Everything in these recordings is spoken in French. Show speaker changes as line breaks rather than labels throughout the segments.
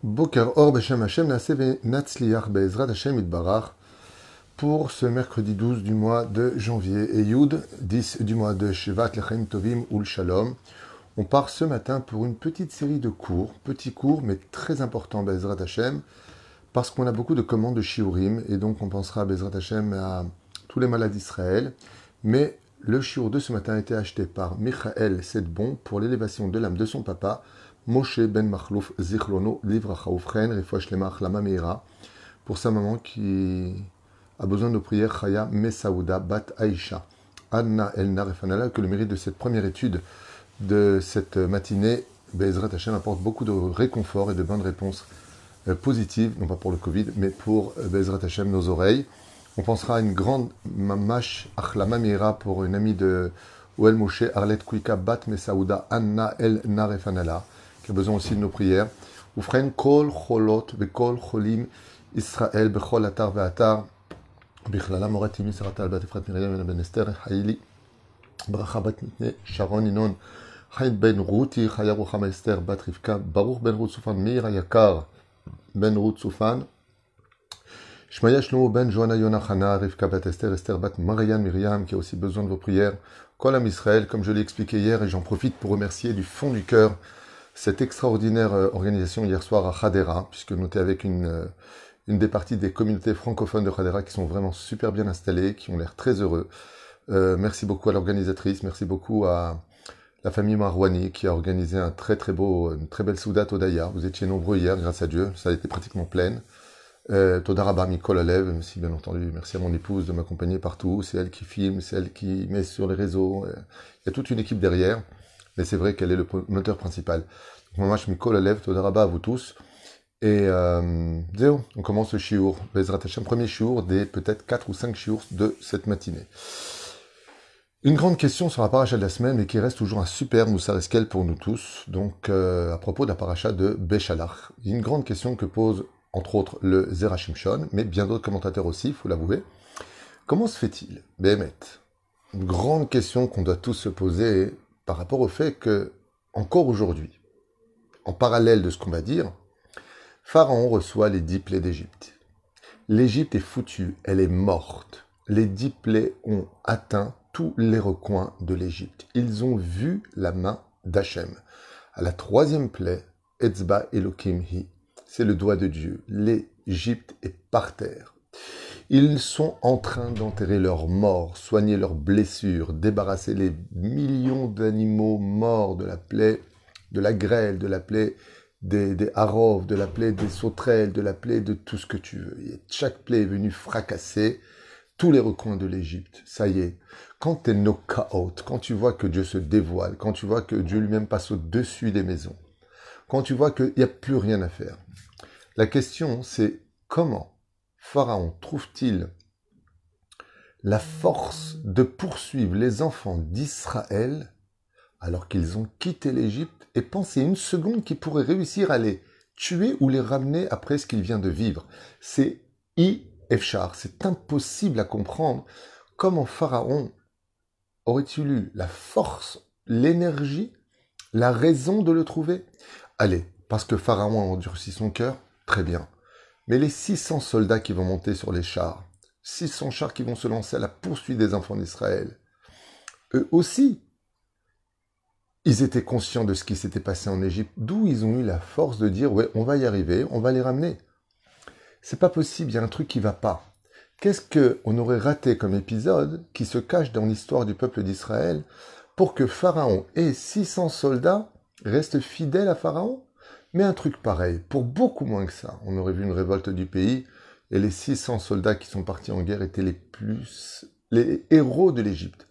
Boker Or Beshem Hashem Naaseh Natzliach Be'ezrat Hashem Itbarach pour ce mercredi 12 du mois de janvier et Yud 10 du mois de Shevat Lechaim Tovim Ul Shalom. On part ce matin pour une petite série de cours, petits cours mais très importants Be'ezrat Hashem parce qu'on a beaucoup de commandes de Shiurim et donc on pensera Be'ezrat Hashem à tous les malades d'Israël. Mais le shiur de ce matin a été acheté par Michael Sedbon pour l'élévation de l'âme de son papa Moshe ben Machlouf Zichrono Livracha Ufren Refouach Lema Achlama Meira pour sa maman qui a besoin de prières Chaya Mesaouda Bat Aisha Anna Elna Refanala. Que le mérite de cette première étude de cette matinée Be'ezrat Hashem apporte beaucoup de réconfort et de bonnes réponses positives, non pas pour le Covid mais pour Be'ezrat Hashem nos oreilles. On pensera à une grande mamash Achlama Meira pour une amie de Oel Moshe Arlet Kouika Bat Mesaouda Anna Elna Refanala qui a besoin aussi de nos prières. Ufren kol cholot bekol cholim Israël bechol atar ve'atar bichlala morat imi saratal bat Efrat Miriam ben Esther Haili bracha bat mitne Sharon Inon Chaim ben Ruti Chaya Ruchama Esther bat Rivka Baruch ben Ruth Sufan Meir Yakar ben Ruth Sufan Shmaya Shlomo ben Johanna Yonachana Rivka bat Esther Esther bat Marianne Miriam qui a aussi besoin de vos prières. Kol Am Israël, comme je l'ai expliqué hier, et j'en profite pour remercier du fond du cœur cette extraordinaire organisation hier soir à Hadera, puisque nous étions avec une des parties des communautés francophones de Hadera qui sont vraiment super bien installées, qui ont l'air très heureux. Merci beaucoup à l'organisatrice, merci beaucoup à la famille Marouani qui a organisé un très très beau, une très belle Soudat Odaya. Vous étiez nombreux hier, grâce à Dieu, ça a été pratiquement pleine. Todaraba Mikol Alev, aussi bien entendu, merci à mon épouse de m'accompagner partout, c'est elle qui filme, c'est elle qui met sur les réseaux, il y a toute une équipe derrière. Mais c'est vrai qu'elle est le moteur principal. Donc, moi, je Mikol Alev, Todaraba à vous tous. Et zéro, on commence le shiur. Be'ezrat Hashem, premier shiur des peut-être 4 ou 5 shiurs de cette matinée. Une grande question sur la paracha de la semaine, mais qui reste toujours un super Moussar Eskel pour nous tous. Donc, à propos de la paracha de Béchalach. Il y a une grande question que pose, entre autres, le Zera Shimshon, mais bien d'autres commentateurs aussi, il faut l'avouer. Comment se fait-il, Béhémet? Une grande question qu'on doit tous se poser par rapport au fait que, encore aujourd'hui, en parallèle de ce qu'on va dire, Pharaon reçoit les 10 plaies d'Égypte. L'Égypte est foutue, elle est morte. Les 10 plaies ont atteint tous les recoins de l'Égypte. Ils ont vu la main d'Hachem. À la 3e plaie, Etzba Elohim Hi, c'est le doigt de Dieu. L'Égypte est par terre. Ils sont en train d'enterrer leurs morts, soigner leurs blessures, débarrasser les millions d'animaux morts de la plaie, de la grêle, de la plaie des harov, de la plaie des sauterelles, de la plaie de tout ce que tu veux. Et chaque plaie est venue fracasser tous les recoins de l'Égypte. Ça y est, quand tu es knockout, quand tu vois que Dieu se dévoile, quand tu vois que Dieu lui-même passe au-dessus des maisons, quand tu vois qu'il n'y a plus rien à faire. La question, c'est comment Pharaon trouve-t-il la force de poursuivre les enfants d'Israël alors qu'ils ont quitté l'Égypte et penser une seconde qu'il pourrait réussir à les tuer ou les ramener après ce qu'il vient de vivre? C'est I-Efchar, c'est impossible à comprendre. Comment Pharaon aurait-il eu la force, l'énergie, la raison de le trouver? Allez, parce que Pharaon a endurci son cœur, très bien. Mais les 600 soldats qui vont monter sur les chars, 600 chars qui vont se lancer à la poursuite des enfants d'Israël, eux aussi, ils étaient conscients de ce qui s'était passé en Égypte, d'où ils ont eu la force de dire « ouais, on va y arriver, on va les ramener ». C'est pas possible, il y a un truc qui va pas. Qu'est-ce qu'on aurait raté comme épisode qui se cache dans l'histoire du peuple d'Israël pour que Pharaon et 600 soldats restent fidèles à Pharaon? Mais un truc pareil, pour beaucoup moins que ça, on aurait vu une révolte du pays, et les 600 soldats qui sont partis en guerre étaient les héros de l'Égypte,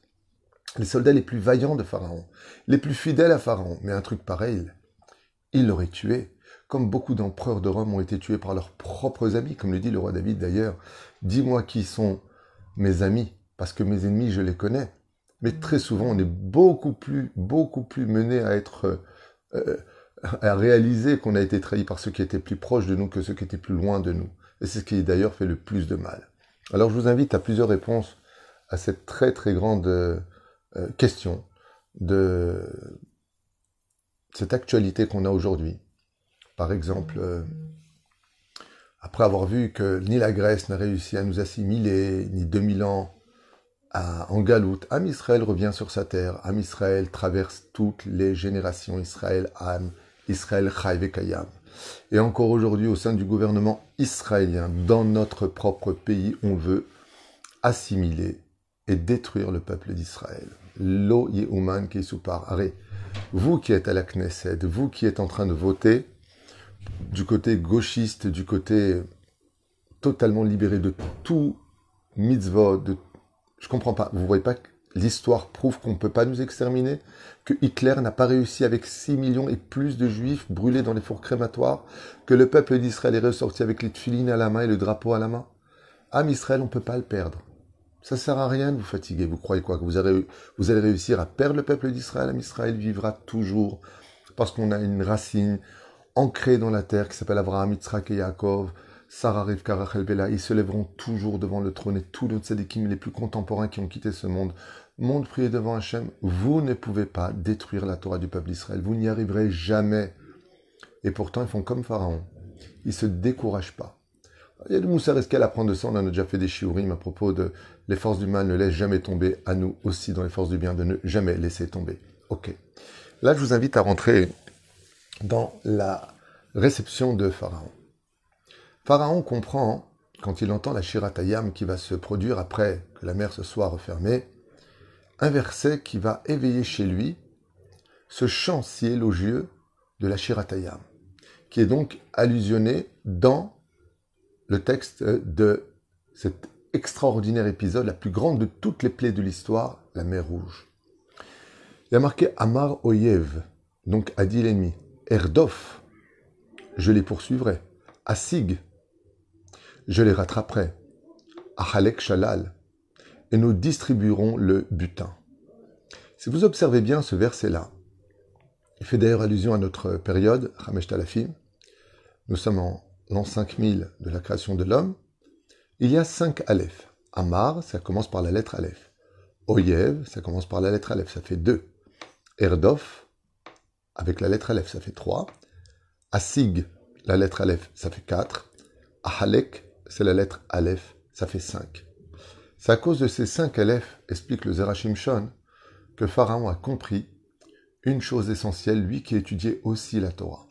les soldats les plus vaillants de Pharaon, les plus fidèles à Pharaon. Mais un truc pareil, ils l'auraient tué, comme beaucoup d'empereurs de Rome ont été tués par leurs propres amis, comme le dit le roi David d'ailleurs. Dis-moi qui sont mes amis, parce que mes ennemis, je les connais. Mais très souvent, on est beaucoup plus mené à être... à réaliser qu'on a été trahi par ceux qui étaient plus proches de nous que ceux qui étaient plus loin de nous. Et c'est ce qui d'ailleurs fait le plus de mal. Alors je vous invite à plusieurs réponses à cette très très grande question de cette actualité qu'on a aujourd'hui. Par exemple, après avoir vu que ni la Grèce n'a réussi à nous assimiler, ni 2000 ans en galoute, Am Israël revient sur sa terre. Am Israël traverse toutes les générations. Israël Am, Israël Chai Vekayam. Et encore aujourd'hui, au sein du gouvernement israélien, dans notre propre pays, on veut assimiler et détruire le peuple d'Israël. Lo Yehuman Kesupar. Arrête. Vous qui êtes à la Knesset, vous qui êtes en train de voter, du côté gauchiste, du côté totalement libéré de tout mitzvot, je comprends pas. Vous voyez pas que l'histoire prouve qu'on ne peut pas nous exterminer, que Hitler n'a pas réussi avec 6 millions et plus de juifs brûlés dans les fours crématoires, que le peuple d'Israël est ressorti avec les tefilines à la main et le drapeau à la main. Am Israël, on ne peut pas le perdre. Ça sert à rien de vous fatiguer. Vous croyez quoi? Que vous allez réussir à perdre le peuple d'Israël? Am Israël vivra toujours parce qu'on a une racine ancrée dans la terre qui s'appelle Abraham, Yitzhak et Yaakov. Sarah, Rivka, Rachel, Bella, ils se lèveront toujours devant le trône et tous les tzadikim les plus contemporains qui ont quitté ce monde. Monde prié devant Hachem, vous ne pouvez pas détruire la Torah du peuple d'Israël. Vous n'y arriverez jamais. Et pourtant, ils font comme Pharaon. Ils ne se découragent pas. Il y a de Moussa Eskel à prendre de ça. On a déjà fait des shiurim à propos de les forces du mal ne laissent jamais tomber. À nous aussi, dans les forces du bien, de ne jamais laisser tomber. Ok. Là, je vous invite à rentrer dans la réception de Pharaon. Pharaon comprend, quand il entend la Shirat Hayam qui va se produire après que la mer se soit refermée, un verset qui va éveiller chez lui ce chant si élogieux de la Shirat Hayam, qui est donc allusionné dans le texte de cet extraordinaire épisode, la plus grande de toutes les plaies de l'histoire, la mer Rouge. Il y a marqué Amar Oyev, donc a dit l'ennemi, Erdof, je les poursuivrai, Asig, je les rattraperai, Ahalek Shalal, et nous distribuerons le butin. Si vous observez bien ce verset-là, il fait d'ailleurs allusion à notre période, Hamesh Talafim, nous sommes en l'an 5000 de la création de l'homme, il y a 5 Aleph. Amar, ça commence par la lettre Aleph. Oyev, ça commence par la lettre Aleph, ça fait 2. Erdof, avec la lettre Aleph, ça fait 3. Asig, la lettre Aleph, ça fait 4. Ahalek, c'est la lettre Aleph, ça fait 5. C'est à cause de ces 5 Aleph, explique le Zerachim Shon, que Pharaon a compris une chose essentielle, lui qui étudiait aussi la Torah.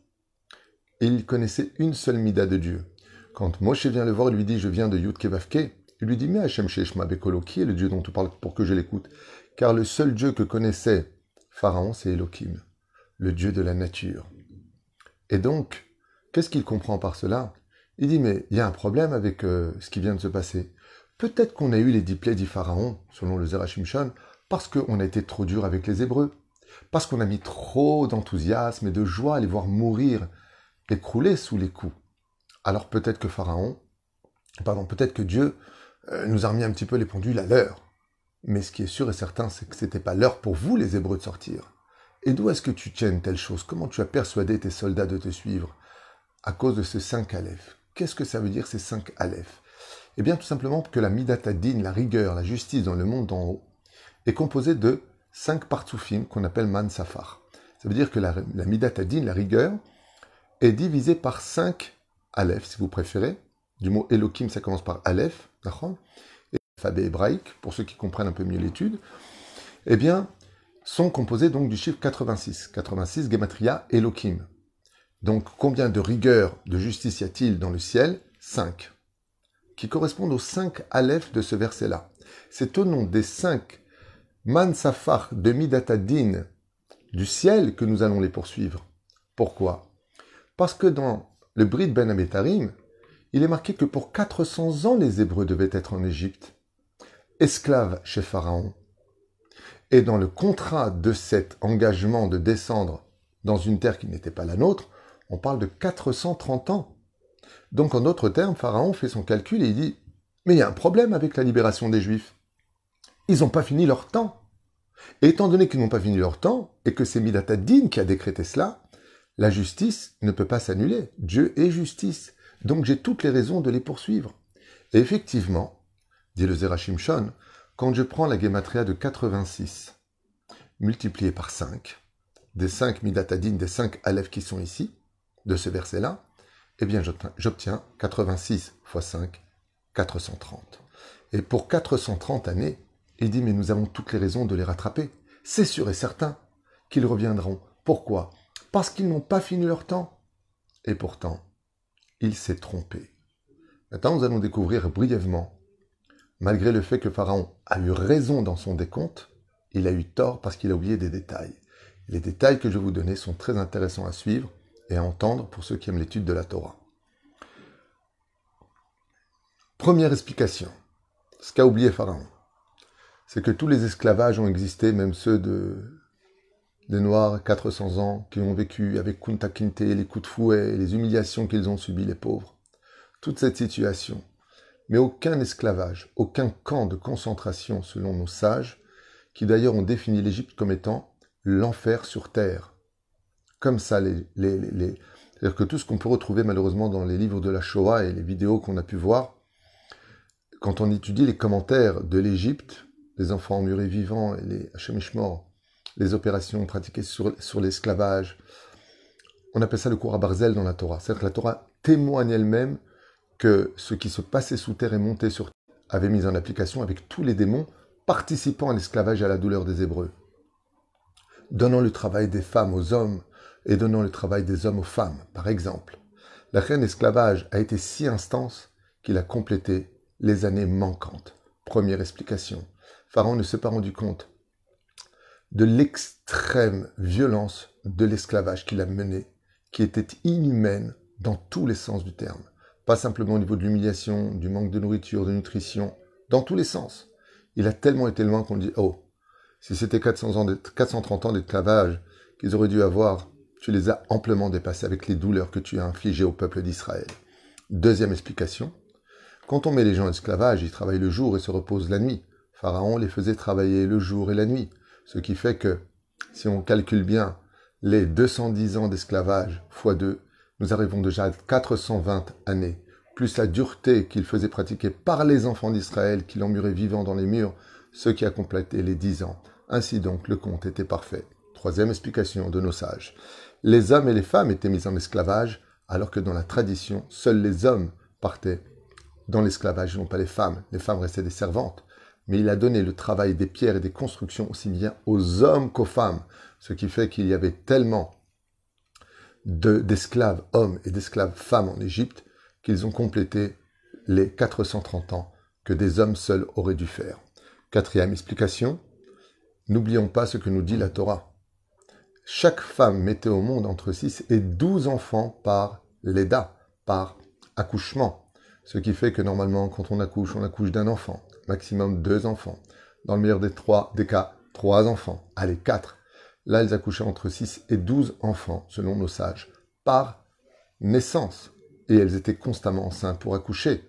Il connaissait une seule mida de Dieu. Quand Moshe vient le voir, il lui dit « Je viens de Yud Kevavke », il lui dit « Mais Hachem Sheshma Bekolo, qui est le Dieu dont tu parles pour que je l'écoute ?» Car le seul Dieu que connaissait Pharaon, c'est Elohim, le Dieu de la nature. Et donc, qu'est-ce qu'il comprend par cela? Il dit « Mais il y a un problème avec ce qui vient de se passer. Peut-être qu'on a eu les 10 plaies du Pharaon, selon le Zerachim Shon, parce qu'on a été trop dur avec les Hébreux, parce qu'on a mis trop d'enthousiasme et de joie à les voir mourir, écrouler sous les coups. Alors peut-être que Dieu nous a remis un petit peu les pendules à l'heure. Mais ce qui est sûr et certain, c'est que c'était pas l'heure pour vous, les Hébreux, de sortir. Et d'où est-ce que tu tiens une telle chose? Comment tu as persuadé tes soldats de te suivre? À cause de ces 5 Aleph. Qu'est-ce que ça veut dire, ces 5 Aleph? Eh bien, tout simplement que la Midat Hadin, la rigueur, la justice dans le monde d'en haut, est composée de 5 partsoufim qu'on appelle Man Safar. Ça veut dire que la Midat Hadin, la rigueur, est divisée par 5 Aleph, si vous préférez. Du mot Elohim, ça commence par Aleph, d'accord, et l'alphabet hébraïque, pour ceux qui comprennent un peu mieux l'étude, eh bien, sont composés donc du chiffre 86. 86, Gematria, Elohim. Donc, combien de rigueur, de justice y a-t-il dans le ciel? 5. Qui correspondent aux 5 Aleph de ce verset-là. C'est au nom des 5 Man Safar de Midat Hadin du ciel que nous allons les poursuivre. Pourquoi? Parce que dans le Brit Ben Abetarim, il est marqué que pour 400 ans, les Hébreux devaient être en Égypte, esclaves chez Pharaon. Et dans le contrat de cet engagement de descendre dans une terre qui n'était pas la nôtre, on parle de 430 ans. Donc en d'autres termes, Pharaon fait son calcul et il dit « Mais il y a un problème avec la libération des Juifs. Ils n'ont pas fini leur temps. Et étant donné qu'ils n'ont pas fini leur temps, et que c'est Midat Hadin qui a décrété cela, la justice ne peut pas s'annuler. Dieu est justice. Donc j'ai toutes les raisons de les poursuivre. » Et effectivement, dit le Zerachim Shon, quand je prends la Gematria de 86, multipliée par 5, des 5 Midat Hadin, des 5 Aleph qui sont ici, de ce verset-là, eh bien j'obtiens 86 fois 5, 430. Et pour 430 années, il dit, mais nous avons toutes les raisons de les rattraper. C'est sûr et certain qu'ils reviendront. Pourquoi? Parce qu'ils n'ont pas fini leur temps. Et pourtant, il s'est trompé. Maintenant, nous allons découvrir brièvement, malgré le fait que Pharaon a eu raison dans son décompte, il a eu tort parce qu'il a oublié des détails. Les détails que je vais vous donner sont très intéressants à suivre et à entendre pour ceux qui aiment l'étude de la Torah. Première explication, ce qu'a oublié Pharaon, c'est que tous les esclavages ont existé, même ceux des Noirs, 400 ans, qui ont vécu avec Kunta Kinte, les coups de fouet, les humiliations qu'ils ont subies, les pauvres. Toute cette situation. Mais aucun esclavage, aucun camp de concentration, selon nos sages, qui d'ailleurs ont défini l'Égypte comme étant l'enfer sur terre. Comme ça, c'est-à-dire que tout ce qu'on peut retrouver malheureusement dans les livres de la Shoah et les vidéos qu'on a pu voir, quand on étudie les commentaires de l'Égypte, les enfants emmurés vivants et les Hachemishmor, les opérations pratiquées sur l'esclavage, on appelle ça le cours à Barzel dans la Torah. C'est-à-dire que la Torah témoigne elle-même que ce qui se passait sous terre et montait sur terre avait mis en application avec tous les démons participant à l'esclavage et à la douleur des Hébreux, donnant le travail des femmes aux hommes et donnant le travail des hommes aux femmes, par exemple. La reine esclavage a été si intense qu'il a complété les années manquantes. Première explication. Pharaon ne s'est pas rendu compte de l'extrême violence de l'esclavage qu'il a mené, qui était inhumaine dans tous les sens du terme. Pas simplement au niveau de l'humiliation, du manque de nourriture, de nutrition, dans tous les sens. Il a tellement été loin qu'on dit « Oh, si c'était 430 ans d'esclavage qu'ils auraient dû avoir, tu les as amplement dépassés avec les douleurs que tu as infligées au peuple d'Israël. » Deuxième explication. Quand on met les gens en esclavage, ils travaillent le jour et se reposent la nuit. Pharaon les faisait travailler le jour et la nuit. Ce qui fait que, si on calcule bien les 210 ans d'esclavage fois 2, nous arrivons déjà à 420 années, plus la dureté qu'il faisait pratiquer par les enfants d'Israël qui l'emmuraient vivant dans les murs, ce qui a complété les 10 ans. Ainsi donc, le compte était parfait. Troisième explication de nos sages. Les hommes et les femmes étaient mis en esclavage, alors que dans la tradition, seuls les hommes partaient dans l'esclavage, non pas les femmes. Les femmes restaient des servantes. Mais il a donné le travail des pierres et des constructions aussi bien aux hommes qu'aux femmes, ce qui fait qu'il y avait tellement d'esclaves hommes et d'esclaves femmes en Égypte qu'ils ont complété les 430 ans que des hommes seuls auraient dû faire. Quatrième explication, n'oublions pas ce que nous dit la Torah. Chaque femme mettait au monde entre 6 et 12 enfants par léda, par accouchement. Ce qui fait que normalement, quand on accouche d'un enfant, maximum 2 enfants. Dans le meilleur des cas, 3 enfants. Allez, 4. Là, elles accouchaient entre 6 et 12 enfants, selon nos sages, par naissance. Et elles étaient constamment enceintes pour accoucher.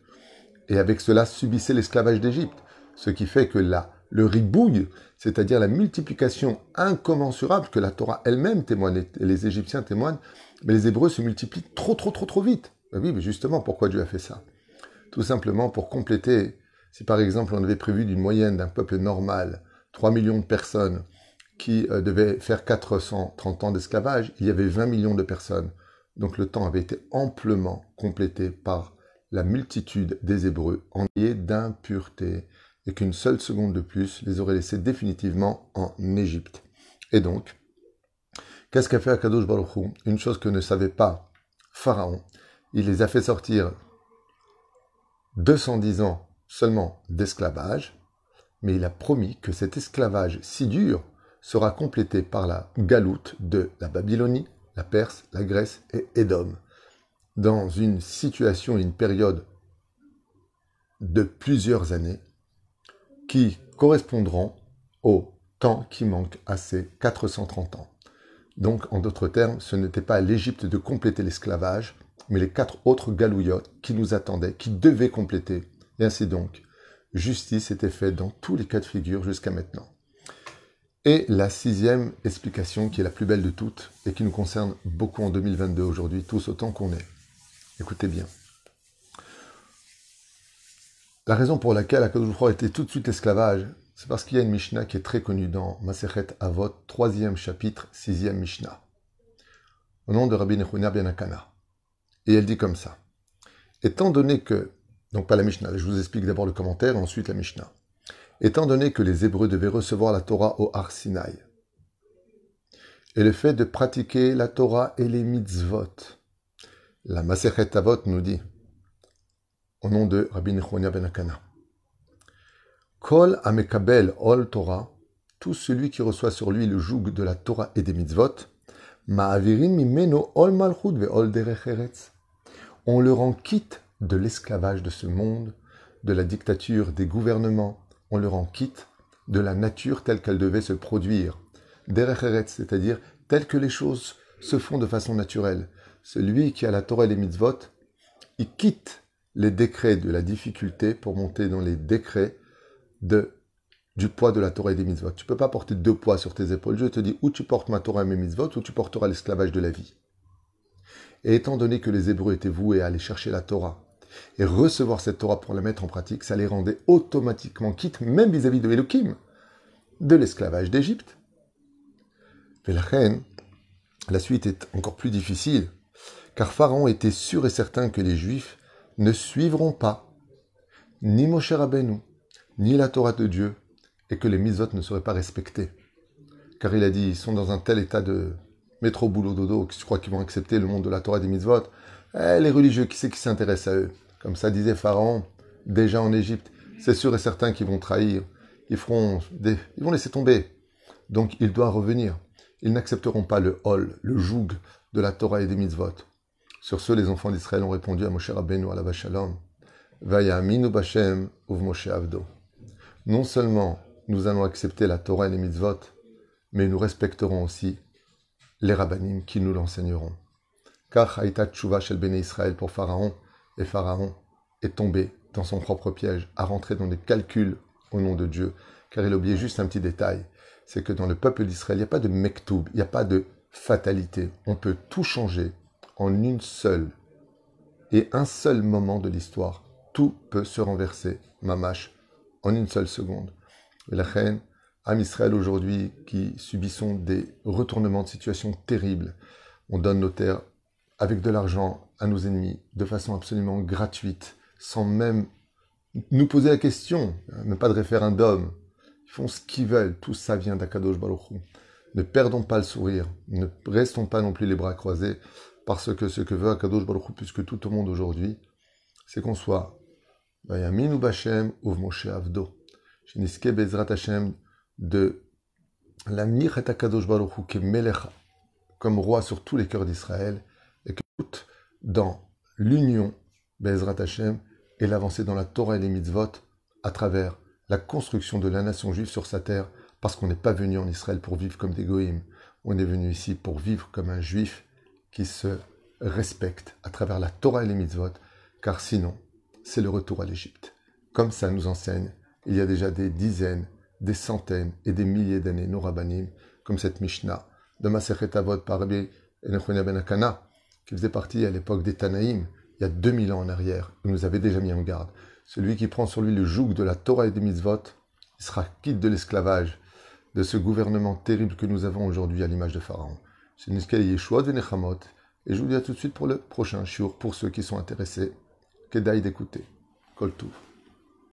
Et avec cela, subissaient l'esclavage d'Égypte. Ce qui fait que là, le ribouille, c'est-à-dire la multiplication incommensurable que la Torah elle-même témoigne, et les Égyptiens témoignent, mais les Hébreux se multiplient trop vite. Ben oui, mais justement, pourquoi Dieu a fait ça? Tout simplement pour compléter. Si par exemple on avait prévu d'une moyenne d'un peuple normal, 3 millions de personnes qui devaient faire 430 ans d'esclavage, il y avait 20 millions de personnes. Donc le temps avait été amplement complété par la multitude des Hébreux enivrés d'impureté et qu'une seule seconde de plus les aurait laissés définitivement en Égypte. Et donc, qu'est-ce qu'a fait Akadosh Baruch Hu? Une chose que ne savait pas Pharaon, il les a fait sortir 210 ans seulement d'esclavage, mais il a promis que cet esclavage si dur sera complété par la galoute de la Babylonie, la Perse, la Grèce et Édom, dans une situation et une période de plusieurs années qui correspondront au temps qui manque à ces 430 ans. Donc, en d'autres termes, ce n'était pas à l'Égypte de compléter l'esclavage, mais les 4 autres galouillottes qui nous attendaient, qui devaient compléter. Et ainsi donc, justice était faite dans tous les cas de figure jusqu'à maintenant. Et la 6e explication, qui est la plus belle de toutes, et qui nous concerne beaucoup en 2022 aujourd'hui, tous autant qu'on est. Écoutez bien. La raison pour laquelle Akadosh Baruch Hu était tout de suite esclavage, c'est parce qu'il y a une Mishnah qui est très connue dans Masechet Avot, 3e chapitre, 6e Mishnah. au nom de Rabbi Nechounia ben Akana. Et elle dit comme ça. Étant donné que, donc pas la Mishnah, je vous explique d'abord le commentaire et ensuite la Mishnah. Étant donné que les Hébreux devaient recevoir la Torah au Har Sinaï, et le fait de pratiquer la Torah et les mitzvot, la Masechet Avot nous dit, au nom de Rabbi Nechounia ben Akana, Kol amekabel ol Torah, tout celui qui reçoit sur lui le joug de la Torah et des mitzvot, ma'avirin mimeno ol malchut ve ol derech eretz. On le rend quitte de l'esclavage de ce monde, de la dictature des gouvernements, on le rend quitte de la nature telle qu'elle devait se produire. Derech eretz, c'est-à-dire telles que les choses se font de façon naturelle. Celui qui a la Torah et les mitzvot, il quitte les décrets de la difficulté pour monter dans les décrets du poids de la Torah et des mitzvot. Tu ne peux pas porter deux poids sur tes épaules. Je te dis, ou tu portes ma Torah et mes mitzvot, ou tu porteras l'esclavage de la vie. Et étant donné que les Hébreux étaient voués à aller chercher la Torah et recevoir cette Torah pour la mettre en pratique, ça les rendait automatiquement quittes, même vis-à-vis de Elohim, de l'esclavage d'Égypte. Et la suite est encore plus difficile, car Pharaon était sûr et certain que les Juifs ne suivront pas ni Moshe Rabbeinu, ni la Torah de Dieu, et que les mitzvot ne seraient pas respectés. Car il a dit, ils sont dans un tel état de métro boulot dodo, que je crois qu'ils vont accepter le monde de la Torah et des mitzvot. Les religieux, qui c'est qui s'intéresse à eux? Comme ça disait Pharaon, déjà en Égypte, c'est sûr et certain qu'ils vont trahir, ils vont laisser tomber. Donc il doit revenir. Ils n'accepteront pas le hol, le joug de la Torah et des mitzvot. Sur ce, les enfants d'Israël ont répondu à Moshe Rabbeinu alav shalom, Vayaminu Bashem uv Moshe Avdo. Non seulement nous allons accepter la Torah et les mitzvot, mais nous respecterons aussi les rabbanim qui nous l'enseigneront. Car haïta tshuva shel Béné Israël pour Pharaon, et Pharaon est tombé dans son propre piège, à rentrer dans des calculs au nom de Dieu, car il a oublié juste un petit détail, c'est que dans le peuple d'Israël, il n'y a pas de mektoub, il n'y a pas de fatalité. On peut tout changer en une seule et un seul moment de l'histoire. Tout peut se renverser, mamash, en une seule seconde. Et la reine, Am Israël aujourd'hui, qui subissons des retournements de situation terribles, on donne nos terres avec de l'argent à nos ennemis, de façon absolument gratuite, sans même nous poser la question, même pas de référendum. Ils font ce qu'ils veulent, tout ça vient d'Akadosh Baruch Hu. Ne perdons pas le sourire, ne restons pas non plus les bras croisés, parce que ce que veut Akadosh Baruch Hu, plus que tout au monde aujourd'hui, c'est qu'on soit Vayaminu Bashem uv Moshe Avdo. Sheniske Bezrat Hashem de l'Amir et Akadosh Baruch Hu qui est Melech comme roi sur tous les cœurs d'Israël et que tout dans l'union Bezrat Hashem et l'avancée dans la Torah et les mitzvot à travers la construction de la nation juive sur sa terre, parce qu'on n'est pas venu en Israël pour vivre comme des goïms, on est venu ici pour vivre comme un juif qui se respecte à travers la Torah et les mitzvot, car sinon c'est le retour à l'Égypte. Comme ça nous enseigne il y a déjà des dizaines, des centaines et des milliers d'années, nos rabbanim, comme cette Mishnah de Masechet Avot par Rabbi Nechounia ben Akana, qui faisait partie à l'époque des Tanaïm, il y a 2000 ans en arrière, il nous avait déjà mis en garde. Celui qui prend sur lui le joug de la Torah et des mitzvot, il sera quitte de l'esclavage, de ce gouvernement terrible que nous avons aujourd'hui à l'image de Pharaon. C'est Niskei Yeshua de Nechamot, et je vous dis à tout de suite pour le prochain shiur, pour ceux qui sont intéressés. Kedaï d'écouter. Kol Tuv.